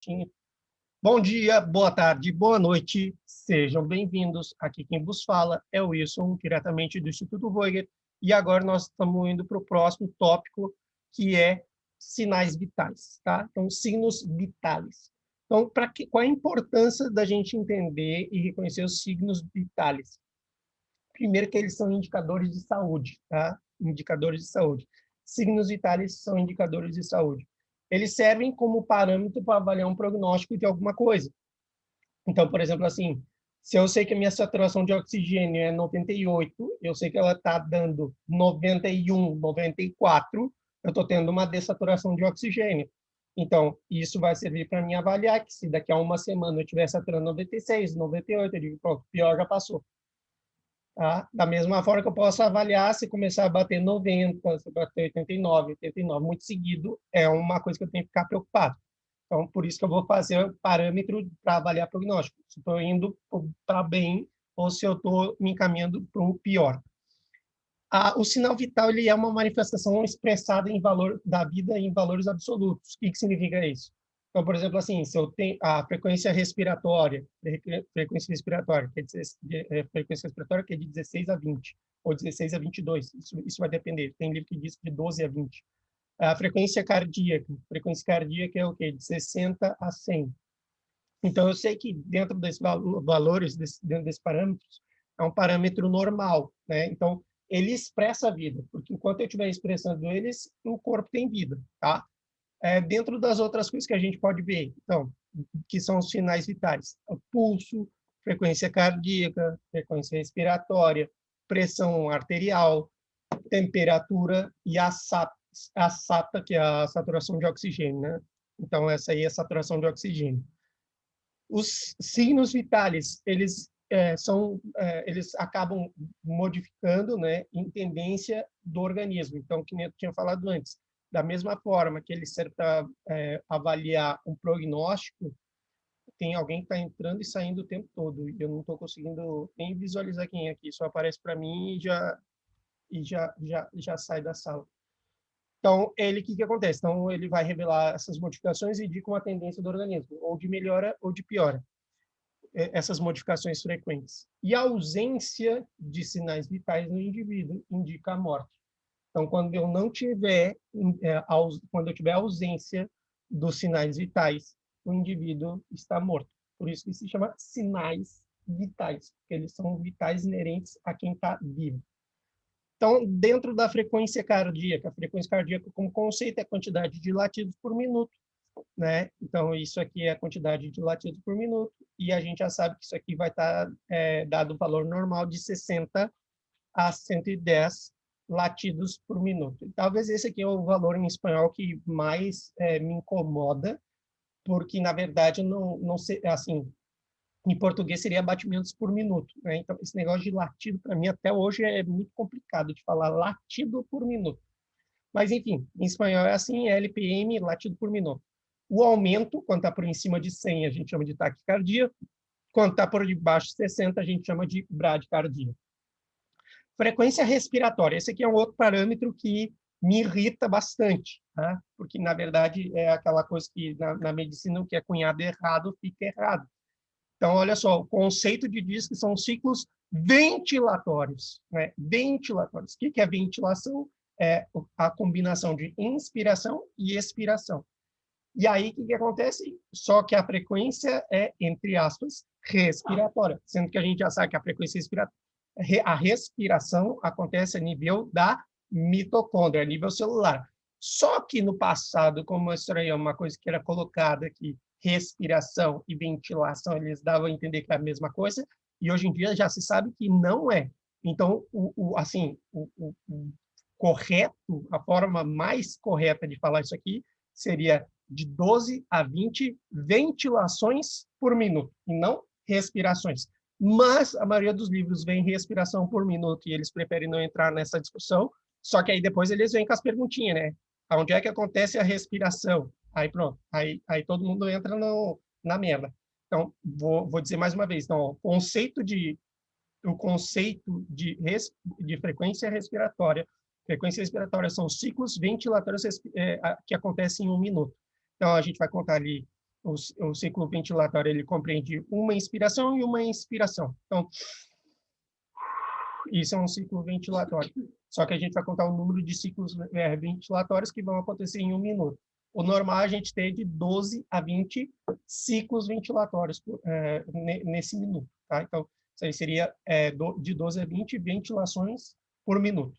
certinho. Bom dia, boa tarde, boa noite, sejam bem-vindos. Aqui quem vos fala é o Wilson, diretamente do Instituto Voiger, e agora nós estamos indo para o próximo tópico, que é sinais vitais, tá? Então, signos vitais. Então, qual a importância da gente entender e reconhecer os signos vitais? Primeiro que eles são indicadores de saúde, tá? Indicadores de saúde. Signos vitais são indicadores de saúde. Eles servem como parâmetro para avaliar um prognóstico de alguma coisa. Então, por exemplo, assim, se eu sei que a minha saturação de oxigênio é 98, eu sei que ela está dando 91, 94, eu estou tendo uma dessaturação de oxigênio. Então, isso vai servir para mim avaliar que se daqui a uma semana eu estiver saturando 96, 98, eu digo, pronto, pior já passou. Tá? Da mesma forma que eu posso avaliar se começar a bater 90, se bater 89, 89 muito seguido, é uma coisa que eu tenho que ficar preocupado. Então, por isso que eu vou fazer o parâmetro para avaliar prognóstico. Se estou indo para bem ou se eu estou me encaminhando para o pior. O sinal vital ele é uma manifestação expressada em valor da vida em valores absolutos. O que significa isso? Então, por exemplo, assim, se eu tenho a frequência respiratória que é frequência respiratória que é de 16 a 20 ou 16 a 22, isso vai depender. Tem livro que diz de 12 a 20. A frequência cardíaca é o quê? De 60 a 100. Então, eu sei que dentro desses valores, dentro desses parâmetros, é um parâmetro normal, né? Então, ele expressa a vida, porque enquanto eu estiver expressando eles, o corpo tem vida, tá? Dentro das outras coisas que a gente pode ver, então, que são os sinais vitais: o pulso, frequência cardíaca, frequência respiratória, pressão arterial, temperatura e a SATA, que é a saturação de oxigênio, né? Então, essa aí é a saturação de oxigênio. Os signos vitais, eles acabam modificando, né, em tendência do organismo. Então, que nem eu tinha falado antes, da mesma forma que ele serve para avaliar um prognóstico, tem alguém que está entrando e saindo o tempo todo, e eu não estou conseguindo nem visualizar quem é aqui, só aparece para mim e já sai da sala. Então, o que acontece? Então, ele vai revelar essas modificações e indica uma tendência do organismo, ou de melhora ou de piora, essas modificações frequentes. E a ausência de sinais vitais no indivíduo indica a morte. Então, quando eu tiver ausência dos sinais vitais, o indivíduo está morto. Por isso que se chama sinais vitais, porque eles são vitais inerentes a quem está vivo. Então, dentro da frequência cardíaca, a frequência cardíaca como conceito é a quantidade de latidos por minuto, né? Então, isso aqui é a quantidade de latidos por minuto, e a gente já sabe que isso aqui vai estar dado o valor normal de 60 a 110 latidos por minuto. E talvez esse aqui é o valor em espanhol que mais me incomoda, porque, na verdade, não sei, assim, em português seria batimentos por minuto, né? Então, esse negócio de latido, para mim, até hoje é muito complicado de falar latido por minuto. Mas, enfim, em espanhol é assim, LPM, latido por minuto. O aumento, quando está por em cima de 100, a gente chama de taquicardia. Quando está por debaixo de 60, a gente chama de bradicardia. Frequência respiratória. Esse aqui é um outro parâmetro que me irrita bastante, tá? Porque, na verdade, é aquela coisa que na medicina o que é cunhado errado fica errado. Então, olha só, o conceito diz que são ciclos ventilatórios, né? Ventilatórios. O que é ventilação? É a combinação de inspiração e expiração. E aí, o que acontece? Só que a frequência é, entre aspas, respiratória, sendo que a gente já sabe que a frequência respiratória, a respiração acontece a nível da mitocôndria, a nível celular. Só que no passado, como eu mostrei, uma coisa que era colocada aqui, respiração e ventilação, eles davam a entender que era a mesma coisa, e hoje em dia já se sabe que não é. Então, o correto, a forma mais correta de falar isso aqui seria de 12 a 20 ventilações por minuto, e não respirações. Mas a maioria dos livros vem respiração por minuto, e eles preferem não entrar nessa discussão, só que aí depois eles vêm com as perguntinhas, né? Onde é que acontece a respiração? Aí pronto, aí todo mundo entra na merda. Então, vou dizer mais uma vez. Então, o conceito de frequência respiratória. Frequência respiratória são ciclos ventilatórios que acontecem em um minuto. Então, a gente vai contar ali o ciclo ventilatório ele compreende uma inspiração e uma expiração. Então, isso é um ciclo ventilatório. Só que a gente vai contar o número de ciclos ventilatórios que vão acontecer em 1 minuto. O normal a gente tem de 12 a 20 ciclos ventilatórios nesse minuto. Tá? Então, isso aí seria de 12 a 20 ventilações por minuto.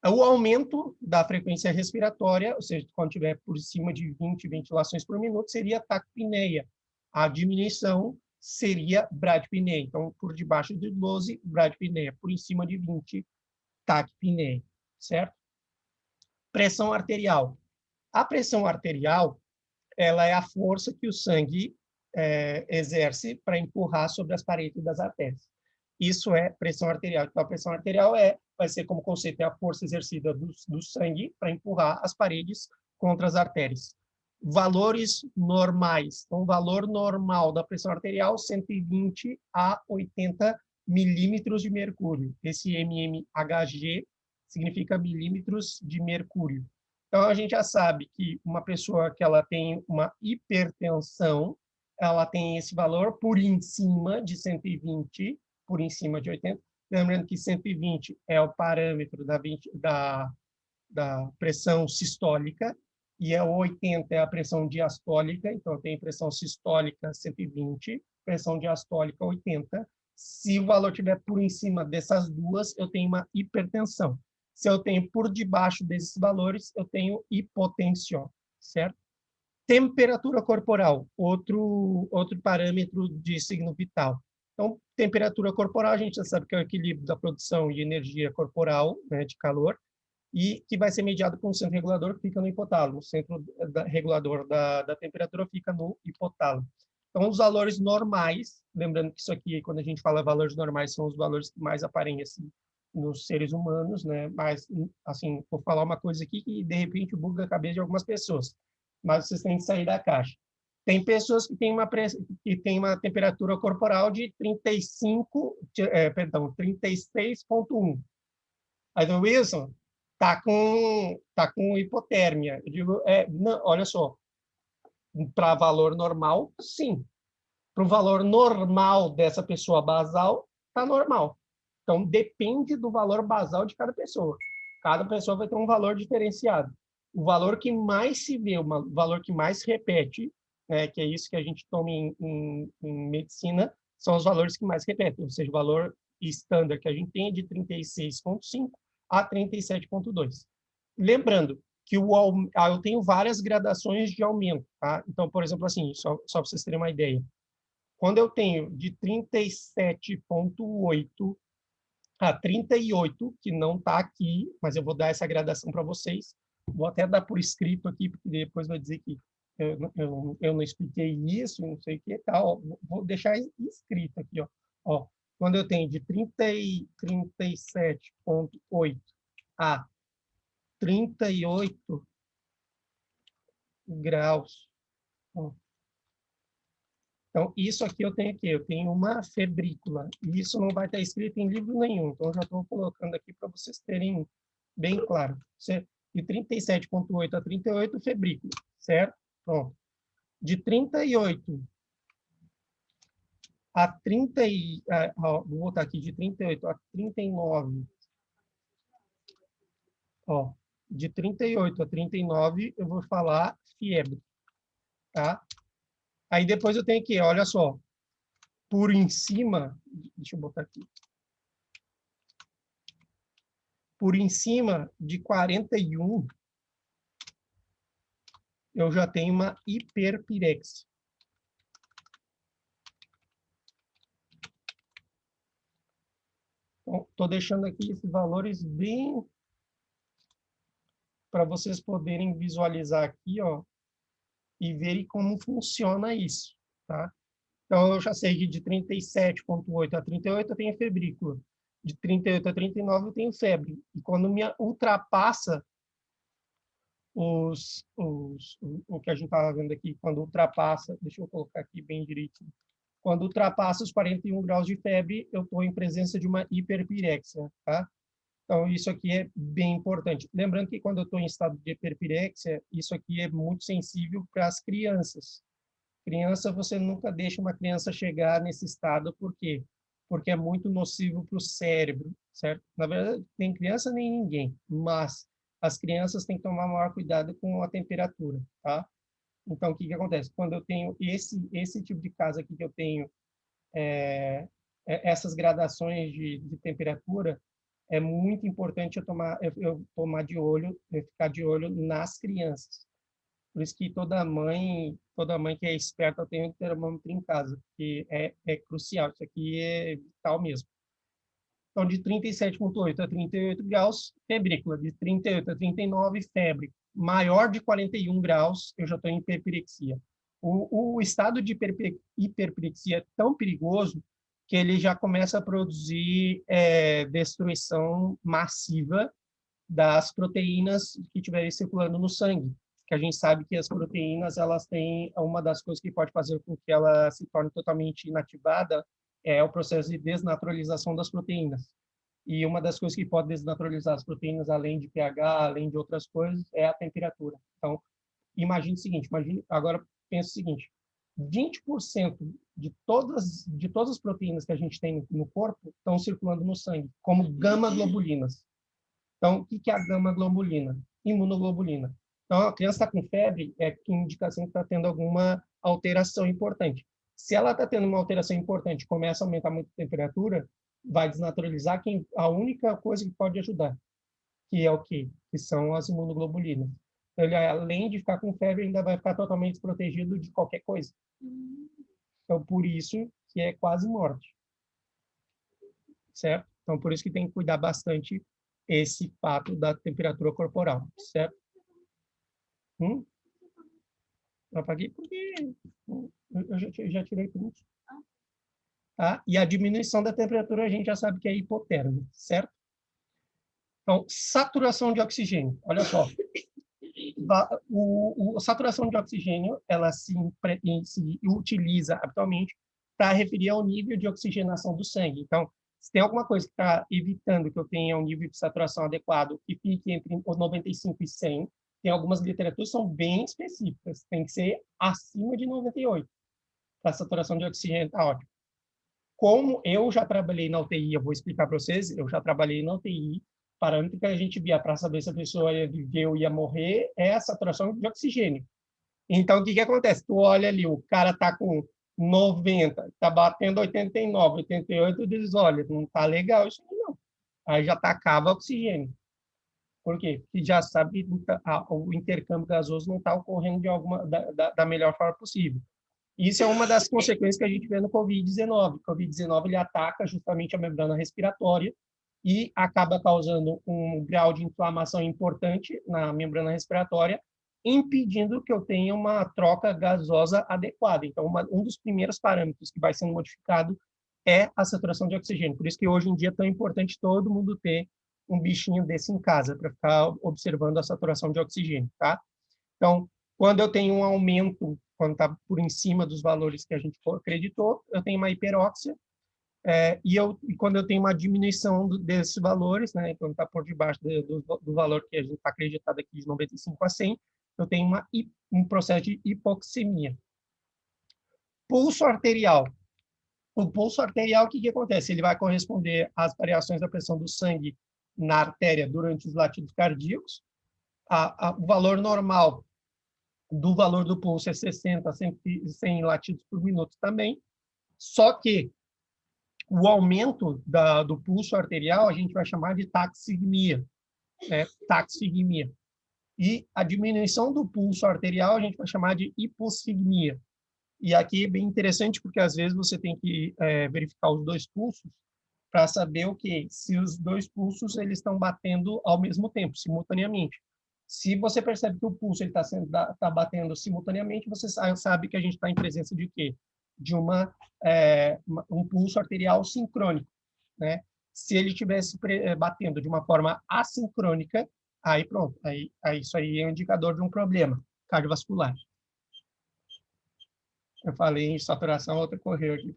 O aumento da frequência respiratória, ou seja, quando tiver por cima de 20 ventilações por minuto, seria taquipneia. A diminuição seria bradipneia. Então, por debaixo de 12, bradipneia. Por em cima de 20, taquipneia. Certo? Pressão arterial. A pressão arterial, ela é a força que o sangue exerce para empurrar sobre as paredes das artérias. Isso é pressão arterial. Então, a pressão arterial vai ser como conceito, é a força exercida do sangue para empurrar as paredes contra as artérias. Valores normais. Então, o valor normal da pressão arterial, 120 a 80 milímetros de mercúrio. Esse mmHg significa milímetros de mercúrio. Então, a gente já sabe que uma pessoa que ela tem uma hipertensão, ela tem esse valor por em cima de 120, por em cima de 80. Lembrando que 120 é o parâmetro da pressão sistólica e 80 é a pressão diastólica. Então, tem pressão sistólica 120, pressão diastólica 80. Se o valor estiver por em cima dessas duas, eu tenho uma hipertensão. Se eu tenho por debaixo desses valores, eu tenho hipotensão, certo? Temperatura corporal, outro parâmetro de signo vital. Então, temperatura corporal, a gente já sabe que é o equilíbrio da produção de energia corporal, né, de calor, e que vai ser mediado por um centro regulador que fica no hipotálamo. O centro regulador da temperatura fica no hipotálamo. Então, os valores normais, lembrando que isso aqui, quando a gente fala valores normais, são os valores que mais aparecem nos seres humanos, né? Mas, assim, vou falar uma coisa aqui que, de repente, buga a cabeça de algumas pessoas, mas vocês têm que sair da caixa. Tem pessoas que têm uma temperatura corporal de 36,1. Aí do Wilson tá com hipotérmia. Eu digo, não, olha só, para valor normal, sim. Para o valor normal dessa pessoa basal, tá normal. Então, depende do valor basal de cada pessoa. Cada pessoa vai ter um valor diferenciado. O valor que mais se vê, o valor que mais se repete, né, que é isso que a gente toma em medicina, são os valores que mais repetem. Ou seja, o valor estándar que a gente tem é de 36,5 a 37,2. Lembrando que eu tenho várias gradações de aumento. Tá? Então, por exemplo, assim, só para vocês terem uma ideia. Quando eu tenho de 37,8 a 38, que não está aqui, mas eu vou dar essa gradação para vocês. Vou até dar por escrito aqui, porque depois vai dizer que eu não expliquei isso, não sei o que tal. Vou deixar escrito aqui. Ó, quando eu tenho de 37,8 a 38 graus. Ó. Então, isso aqui eu tenho aqui, eu tenho uma febrícula. E isso não vai estar escrito em livro nenhum. Então, eu já estou colocando aqui para vocês terem bem claro. De 37,8 a 38, febrícula, certo? Pronto. De 38 a 30 vou botar aqui, de 38 a 39. Ó, de 38 a 39, eu vou falar fiebre, tá? Aí depois eu tenho aqui, olha só, por em cima, deixa eu botar aqui, por em cima de 41, eu já tenho uma hiperpirexia. Então, estou deixando aqui esses valores bem para vocês poderem visualizar aqui, ó, e verem como funciona isso, tá? Então, eu já sei que de 37,8 a 38 eu tenho febrícula. De 38 a 39 eu tenho febre. E quando me ultrapassa o que a gente estava vendo aqui, quando ultrapassa, deixa eu colocar aqui bem direitinho, quando ultrapassa os 41 graus de febre, eu estou em presença de uma hiperpirexia, tá? Então, isso aqui é bem importante. Lembrando que quando eu estou em estado de hiperpirexia, isso aqui é muito sensível para as crianças, Criança, você nunca deixa uma criança chegar nesse estado, por quê? Porque é muito nocivo para o cérebro, certo? Na verdade, nem criança nem ninguém, mas as crianças têm que tomar maior cuidado com a temperatura, tá? Então, o que que acontece? Quando eu tenho esse tipo de caso aqui que eu tenho essas gradações de temperatura, é muito importante eu tomar de olho, eu ficar de olho nas crianças. Por isso que toda mãe que é esperta tem um termômetro em casa, que é crucial. Isso aqui é vital mesmo. Então, de 37,8 a 38 graus, febrícula. De 38 a 39, febre. Maior de 41 graus, eu já estou em hiperpirexia. O estado de hiperpirexia é tão perigoso que ele já começa a produzir destruição massiva das proteínas que estiverem circulando no sangue. Que a gente sabe que as proteínas, elas têm uma das coisas que pode fazer com que ela se torne totalmente inativada é o processo de desnaturalização das proteínas. E uma das coisas que pode desnaturalizar as proteínas, além de pH, além de outras coisas, é a temperatura. Então, imagine o seguinte, agora pensa o seguinte, 20% de todas as proteínas que a gente tem no corpo estão circulando no sangue, como gama-globulinas. Então, o que é a gama-globulina? Imunoglobulina. Então, a criança está com febre, é que indicação que está tendo alguma alteração importante. Se ela está tendo uma alteração importante, começa a aumentar muito a temperatura, vai desnaturalizar a única coisa que pode ajudar, que é o quê? Que são as imunoglobulinas. Então, ele, além de ficar com febre, ainda vai ficar totalmente desprotegido de qualquer coisa. Então, por isso que é quase morte, certo? Então, por isso que tem que cuidar bastante esse fato da temperatura corporal, certo? Eu apaguei porque eu já tirei tudo. Tá? E a diminuição da temperatura a gente já sabe que é hipotermia, certo? Então, saturação de oxigênio. Olha só. A saturação de oxigênio, ela se utiliza habitualmente para referir ao nível de oxigenação do sangue. Então, se tem alguma coisa que está evitando que eu tenha um nível de saturação adequado que fique entre os 95 e 100, tem algumas literaturas que são bem específicas. Tem que ser acima de 98 para a saturação de oxigênio estar ótimo. Como eu já trabalhei na UTI, eu vou explicar para vocês, eu já trabalhei na UTI, parâmetro que a gente via para saber se a pessoa ia viver ou ia morrer é a saturação de oxigênio. Então, o que acontece? Tu olha ali, o cara está com 90, está batendo 89, 88, tu diz, olha, não está legal isso aqui não. Aí já tá, acaba o oxigênio. Por quê? Porque já sabe que o intercâmbio gasoso não está ocorrendo da melhor forma possível. Isso é uma das consequências que a gente vê no Covid-19. O Covid-19 ele ataca justamente a membrana respiratória e acaba causando um grau de inflamação importante na membrana respiratória, impedindo que eu tenha uma troca gasosa adequada. Então, um dos primeiros parâmetros que vai sendo modificado é a saturação de oxigênio. Por isso que hoje em dia é tão importante todo mundo ter um bichinho desse em casa para ficar observando a saturação de oxigênio, tá? Então, quando eu tenho um aumento, quando está por em cima dos valores que a gente acreditou, eu tenho uma hiperóxia, e quando eu tenho uma diminuição desses valores, né, quando está por debaixo do valor que a gente está acreditado aqui de 95 a 100, eu tenho um processo de hipoxemia. Pulso arterial. O pulso arterial, o que acontece? Ele vai corresponder às variações da pressão do sangue na artéria durante os latidos cardíacos. O valor normal do valor do pulso é 60 a 100 latidos por minuto também. Só que o aumento do pulso arterial a gente vai chamar de taxigmia, né? Taxigmia. E a diminuição do pulso arterial a gente vai chamar de hipossigmia. E aqui é bem interessante porque às vezes você tem que verificar os dois pulsos para saber o que se os dois pulsos eles estão batendo ao mesmo tempo, simultaneamente. Se você percebe que o pulso está batendo simultaneamente, você sabe que a gente está em presença de quê? De um pulso arterial sincrônico, né? Se ele estivesse batendo de uma forma assincrônica, aí pronto, aí isso aí é um indicador de um problema cardiovascular. Eu falei em saturação, outra correu aqui.